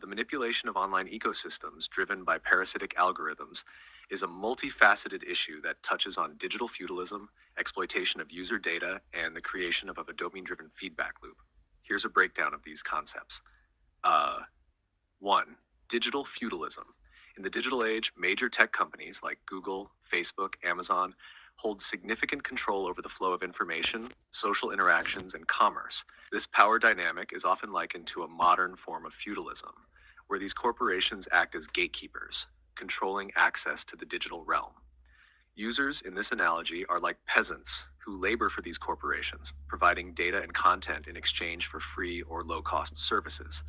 The manipulation of online ecosystems driven by parasitic algorithms is a multifaceted issue that touches on digital feudalism, exploitation of user data, and the creation of a dopamine-driven feedback loop. Here's a breakdown of these concepts. Uh, 1. Digital feudalism. In the digital age, major tech companies like Google, Facebook, Amazon hold significant control over the flow of information, social interactions, and commerce. This power dynamic is often likened to a modern form of feudalism, where these corporations act as gatekeepers, controlling access to the digital realm. Users in this analogy are like peasants who labor for these corporations, providing data and content in exchange for free or low-cost services.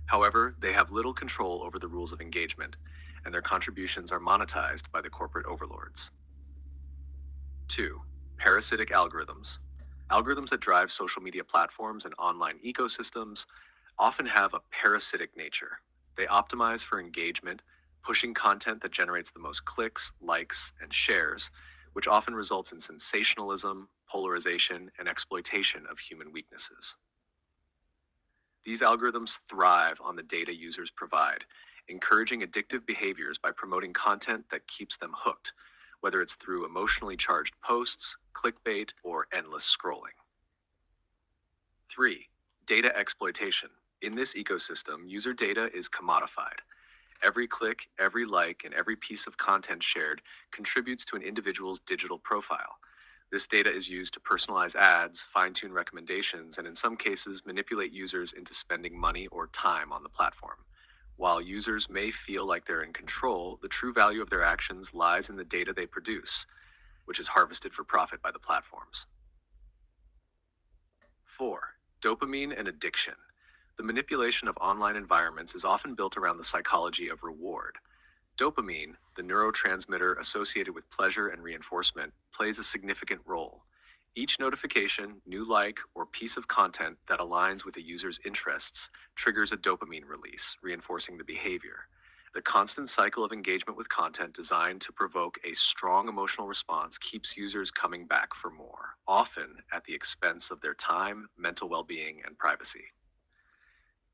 However, they have little control over the rules of engagement, and their contributions are monetized by the corporate overlords. 2. Parasitic algorithms. Algorithms that drive social media platforms and online ecosystems often have a parasitic nature. They optimize for engagement, pushing content that generates the most clicks, likes, and shares, which often results in sensationalism, polarization, and exploitation of human weaknesses. These algorithms thrive on the data users provide, encouraging addictive behaviors by promoting content that keeps them hooked, whether it's through emotionally charged posts, clickbait, or endless scrolling. 3. Data exploitation. In this ecosystem, user data is commodified. Every click, every like, and every piece of content shared contributes to an individual's digital profile. This data is used to personalize ads, fine-tune recommendations, and in some cases manipulate users into spending money or time on the platform. While users may feel like they're in control, the true value of their actions lies in the data they produce, which is harvested for profit by the platforms. 4. Dopamine and addiction. The manipulation of online environments is often built around the psychology of reward. Dopamine, the neurotransmitter associated with pleasure and reinforcement, plays a significant role. Each notification, new like, or piece of content that aligns with a user's interests triggers a dopamine release, reinforcing the behavior. The constant cycle of engagement with content designed to provoke a strong emotional response keeps users coming back for more, often at the expense of their time, mental well-being, and privacy.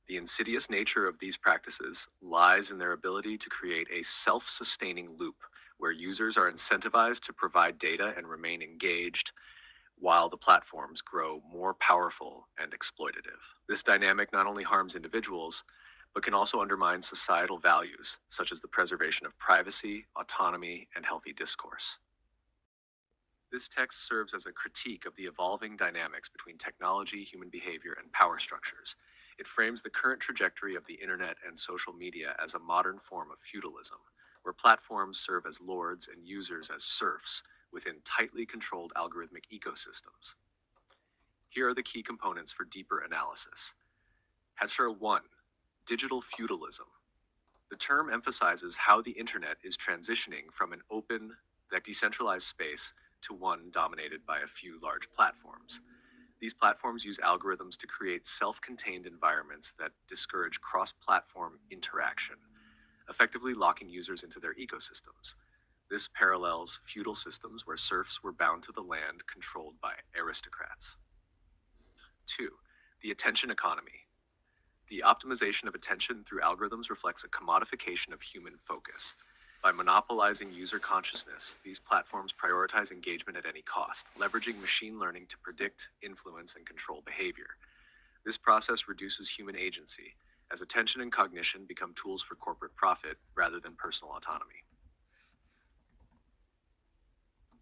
The insidious nature of these practices lies in their ability to create a self-sustaining loop where users are incentivized to provide data and remain engaged, while the platforms grow more powerful and exploitative. This dynamic not only harms individuals, but can also undermine societal values, such as the preservation of privacy, autonomy, and healthy discourse. This text serves as a critique of the evolving dynamics between technology, human behavior, and power structures. It frames the current trajectory of the internet and social media as a modern form of feudalism, where platforms serve as lords and users as serfs within tightly controlled algorithmic ecosystems. Here are the key components for deeper analysis. Headshare 1. Digital feudalism. The term emphasizes how the internet is transitioning from an open, decentralized space to one dominated by a few large platforms. These platforms use algorithms to create self-contained environments that discourage cross-platform interaction, effectively locking users into their ecosystems. This parallels feudal systems where serfs were bound to the land controlled by aristocrats. 2. The attention economy. The optimization of attention through algorithms reflects a commodification of human focus. By monopolizing user consciousness, these platforms prioritize engagement at any cost, leveraging machine learning to predict, influence, and control behavior. This process reduces human agency, as attention and cognition become tools for corporate profit rather than personal autonomy.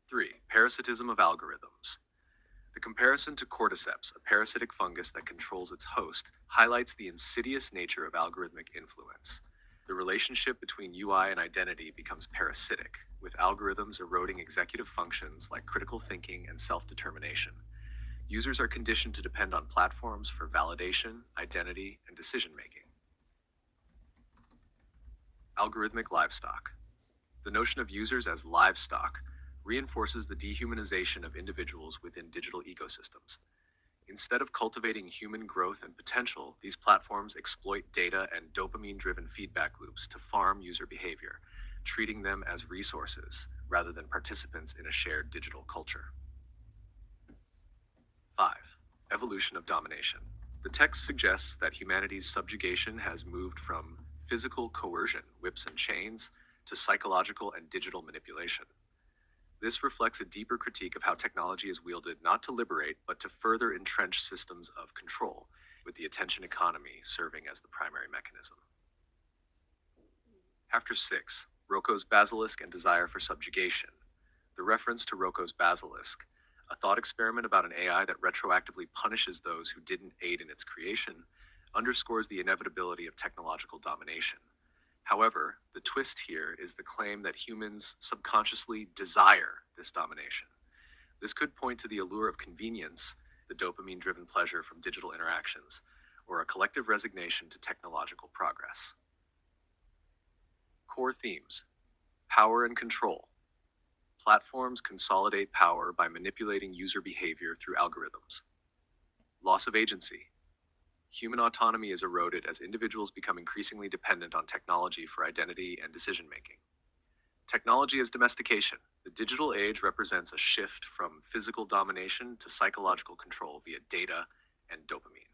3. Parasitism of algorithms. The comparison to cordyceps, a parasitic fungus that controls its host, highlights the insidious nature of algorithmic influence. The relationship between UI and identity becomes parasitic, with algorithms eroding executive functions like critical thinking and self-determination. Users are conditioned to depend on platforms for validation, identity, and decision-making. Algorithmic livestock. The notion of users as livestock reinforces the dehumanization of individuals within digital ecosystems. Instead of cultivating human growth and potential, these platforms exploit data and dopamine-driven feedback loops to farm user behavior, treating them as resources rather than participants in a shared digital culture. 5. Evolution of domination. The text suggests that humanity's subjugation has moved from physical coercion, whips and chains, to psychological and digital manipulation. This reflects a deeper critique of how technology is wielded not to liberate, but to further entrench systems of control, with the attention economy serving as the primary mechanism. Chapter 6. Rocco's Basilisk and Desire for Subjugation. The reference to Rocco's Basilisk, a thought experiment about an AI that retroactively punishes those who didn't aid in its creation, underscores the inevitability of technological domination. However, the twist here is the claim that humans subconsciously desire this domination. This could point to the allure of convenience, the dopamine-driven pleasure from digital interactions, or a collective resignation to technological progress. Core themes: power and control. Platforms consolidate power by manipulating user behavior through algorithms. Loss of agency. Human autonomy is eroded as individuals become increasingly dependent on technology for identity and decision-making. Technology as domestication. The digital age represents a shift from physical domination to psychological control via data and dopamine.